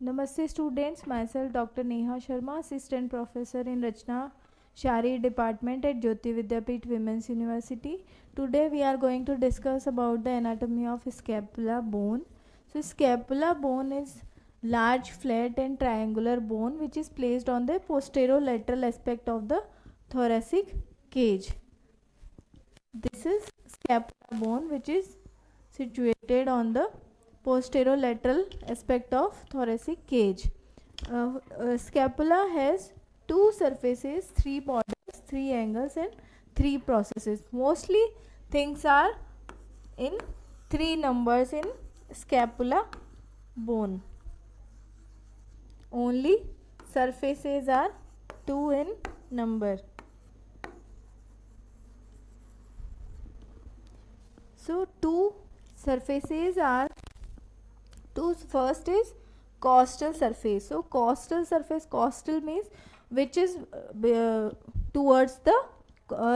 Namaste students, myself Dr. Neha Sharma, Assistant Professor in RACHNA SHARIR Department at JVWU Women's University. Today we are going to discuss about the anatomy of scapula bone. So scapula bone is large, flat and triangular bone which is placed on the posterolateral aspect of the thoracic cage. This is scapula bone which is situated on the posterolateral aspect of thoracic cage. Scapula has two surfaces, three borders, three angles and three processes. Mostly things are in three numbers in scapula bone. Only surfaces are two in number. So two surfaces are first is costal surface. So costal surface, costal means which is towards the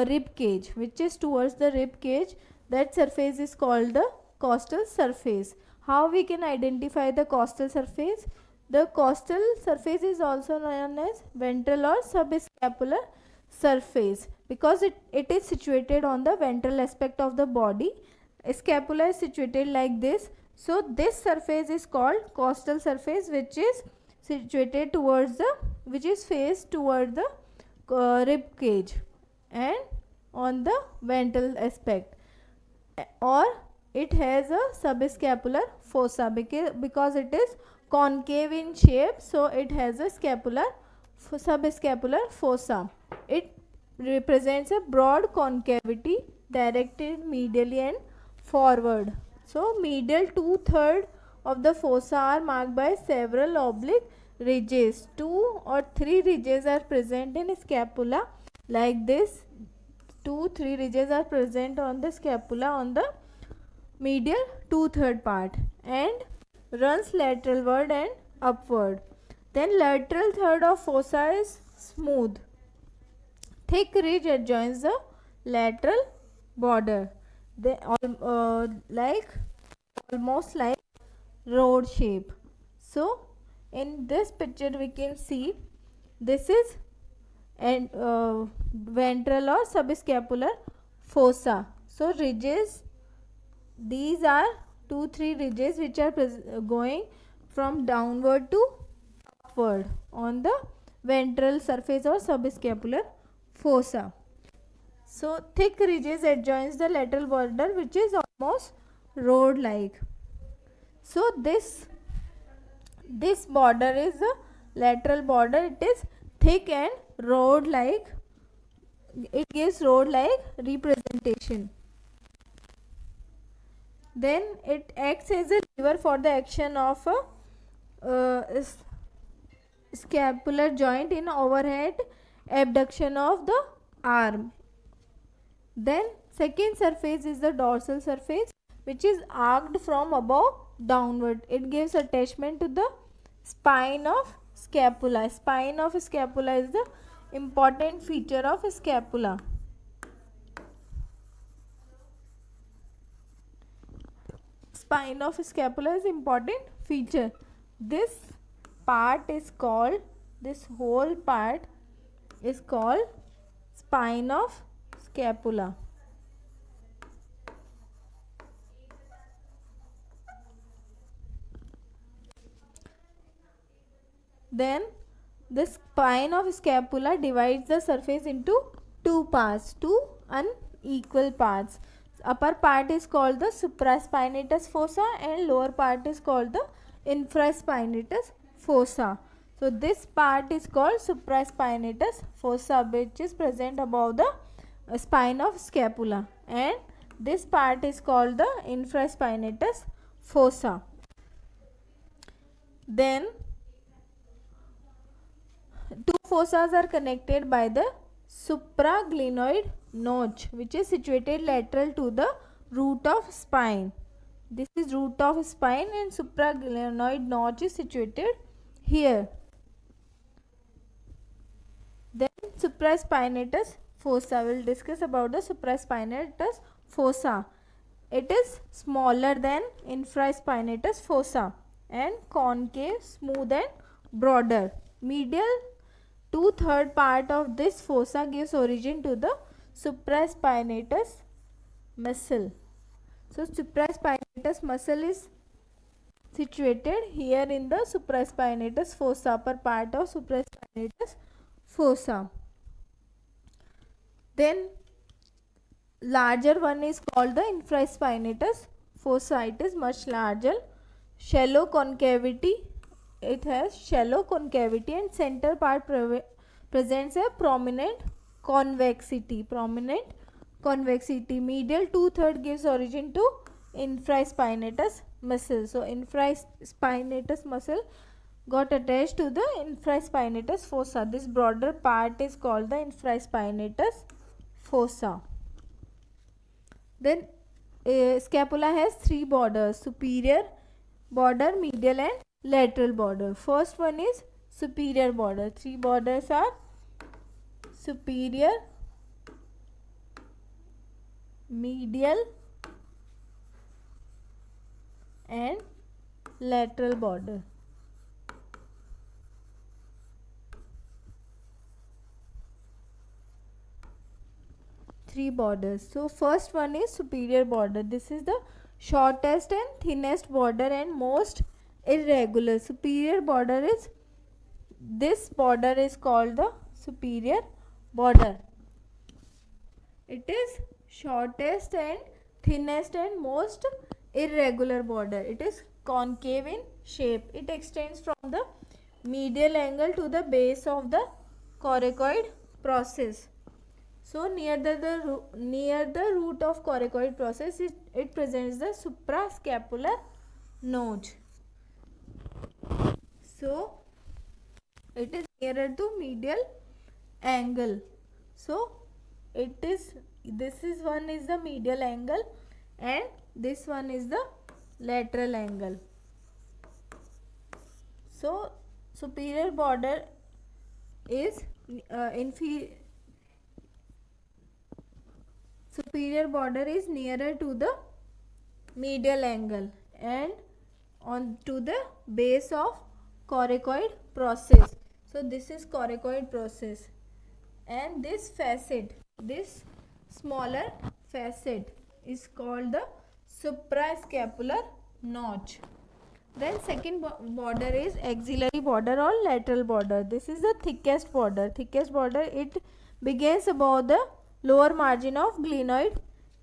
rib cage, which is towards the rib cage. That surface is called the costal surface. How we can identify the costal surface? The costal surface is also known as ventral or subscapular surface because it is situated on the ventral aspect of the body. Scapula is situated like this. So this surface is called costal surface, which is situated towards the, which is faced toward the rib cage and on the ventral aspect, or it has a subscapular fossa because it is concave in shape. So it has a subscapular fossa. It represents a broad concavity directed medially and forward. So medial 2/3 of the fossa are marked by several oblique ridges. 2 or 3 ridges are present in scapula like this. 2-3 ridges are present on the scapula on the medial 2/3 part and runs lateralward and upward. Then lateral third of fossa is smooth. Thick ridge adjoins the lateral border. They almost like road shape. So in this picture we can see this is ventral or subscapular fossa. So ridges, these are 2-3 ridges which are going from downward to upward on the ventral surface or subscapular fossa. So thick ridges adjoins the lateral border which is almost road like. So this border is the lateral border. It is thick and road like. It gives road like representation. Then it acts as a lever for the action of a scapular joint in overhead abduction of the arm. Then second surface is the dorsal surface which is arched from above downward. It gives attachment to the spine of scapula. Spine of scapula is the important feature of scapula. Spine of scapula is important feature. This part is called, this whole part is called spine of scapula. Then the spine of scapula divides the surface into two parts, two unequal parts. Upper part is called the supraspinatus fossa and lower part is called the infraspinatus fossa. So this part is called supraspinatus fossa which is present above the spine of scapula, and this part is called the infraspinatus fossa. Then two fossas are connected by the supraglenoid notch which is situated lateral to the root of spine. This is root of spine and supraglenoid notch is situated here. Then supraspinatus fossa. We will discuss about the supraspinatus fossa. It is smaller than infraspinatus fossa. and concave, smooth and broader. Medial 2/3 part of this fossa gives origin to the supraspinatus muscle. So supraspinatus muscle is situated here in the supraspinatus fossa, upper part of supraspinatus fossa. Then larger one is called the infraspinatus fossa. It is much larger, shallow concavity. It has shallow concavity and center part presents a prominent convexity. Medial 2/3 gives origin to infraspinatus muscle. So infraspinatus muscle got attached to the infraspinatus fossa. This broader part is called the infraspinatus fossa. Then scapula has 3 borders: superior border, medial and lateral border. First one is superior border. 3 borders are superior, medial and lateral border. Three borders. So first one is superior border. This is the shortest and thinnest border and most irregular. Superior border is, this border is called the superior border. It is shortest and thinnest and most irregular border. It is concave in shape. It extends from the medial angle to the base of the coracoid process. So near the root of coracoid process, it presents the suprascapular notch. So it is nearer to medial angle. So it is, this is one is the medial angle and this one is the lateral angle. So superior border is superior border is nearer to the medial angle and on to the base of coracoid process. So this is coracoid process, and this facet, this smaller facet is called the suprascapular notch. Then second border is axillary border or lateral border. This is the thickest border. It begins above the lower margin of glenoid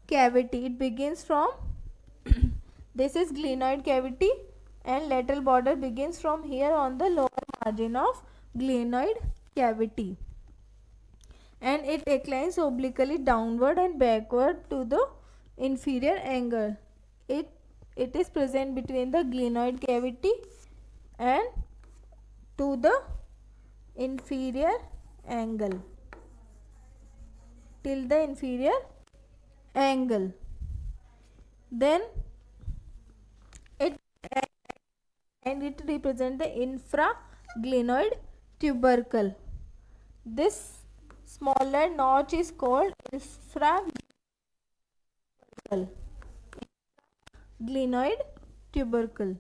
cavity. It begins from this is glenoid cavity, and lateral border begins from here on the lower margin of glenoid cavity, and it inclines obliquely downward and backward to the inferior angle. It is present between the glenoid cavity and to the inferior angle, till the inferior angle. Then it represents the infraglenoid tubercle. This smaller notch is called infraglenoid tubercle.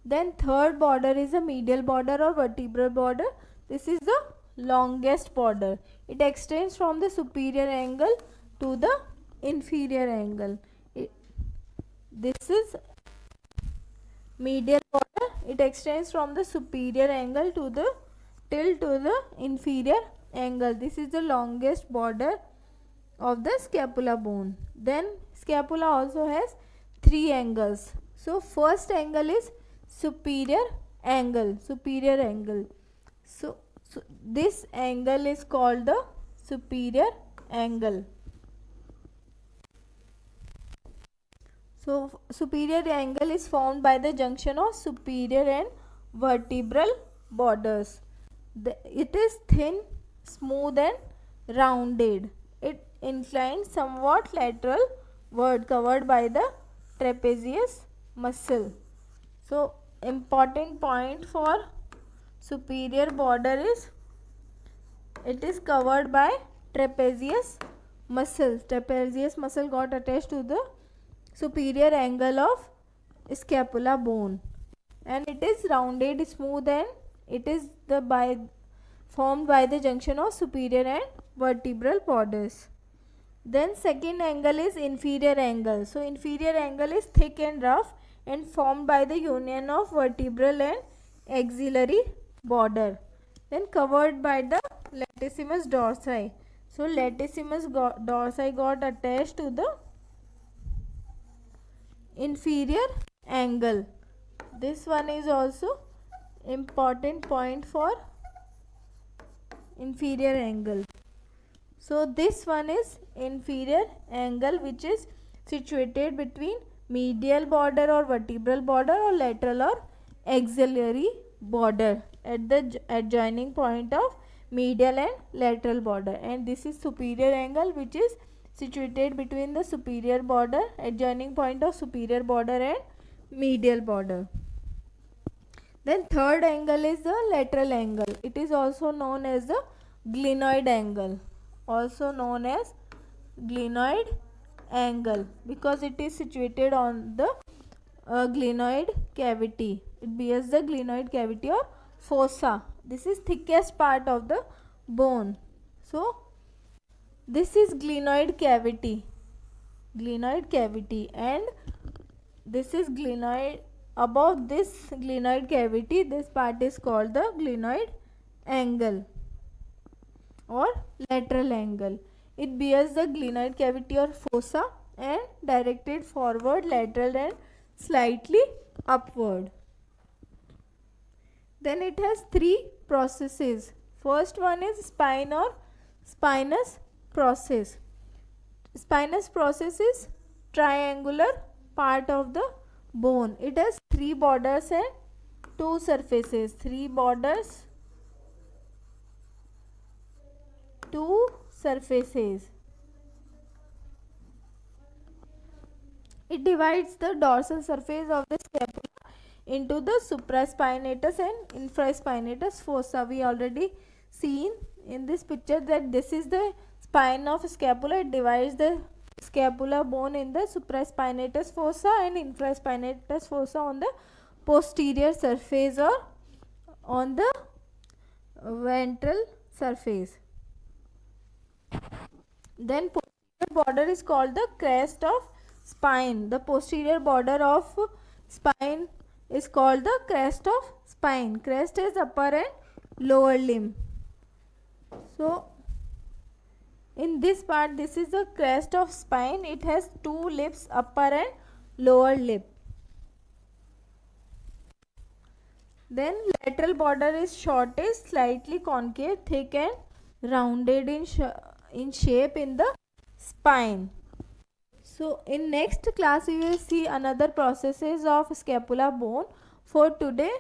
Then third border is the medial border or vertebral border. This is the longest border. It extends from the superior angle to the inferior angle. This is medial border. It extends from the superior angle to the inferior angle. This is the longest border of the scapula bone. Then scapula also has 3 angles. So first angle is superior angle. So this angle is called the superior angle. So superior angle is formed by the junction of superior and vertebral borders. It is thin, smooth and rounded. It inclines somewhat lateralward, covered by the trapezius muscle. So important point for superior border is it is covered by trapezius muscle. Trapezius muscle got attached to the superior angle of scapula bone, and it is rounded, smooth, and it is formed by the junction of superior and vertebral borders. Then second angle is inferior angle. So inferior angle is thick and rough and formed by the union of vertebral and axillary border, then covered by the latissimus dorsi. So latissimus dorsi got attached to the inferior angle. This one is also important point for inferior angle. So this one is inferior angle, which is situated between medial border or vertebral border or lateral or axillary border at the adjoining point of medial and lateral border, and this is superior angle, which is situated between the superior border, adjoining point of superior border and medial border. Then third angle is the lateral angle. It is also known as the glenoid angle, because it is situated on the glenoid cavity. It bears the glenoid cavity or fossa. This is thickest part of the bone. So this is glenoid cavity, and this is glenoid. Above this glenoid cavity, this part is called the glenoid angle or lateral angle. It bears the glenoid cavity or fossa and directed forward, lateral, and slightly upward. Then it has three processes. First one is spine or spinous process. Spinous process is triangular part of the bone. It has three borders and two surfaces. Three borders, two surfaces. It divides the dorsal surface of the scapula into the supraspinatus and infraspinatus fossa. We already seen in this picture that this is the spine of scapula. It divides the scapula bone in the supraspinatus fossa and infraspinatus fossa on the posterior surface or on the ventral surface. Then posterior border is called the crest of spine. The posterior border of spine is called the crest of spine. Crest is upper and lower limb. So in this part, this is the crest of spine. It has two lips, upper and lower lip. Then lateral border is shortest, slightly concave, thick and rounded in shape in the spine. So in next class we will see another processes of scapula bone. For today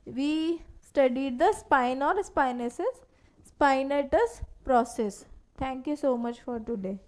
we studied the spine or spinatus process. Thank you so much for today.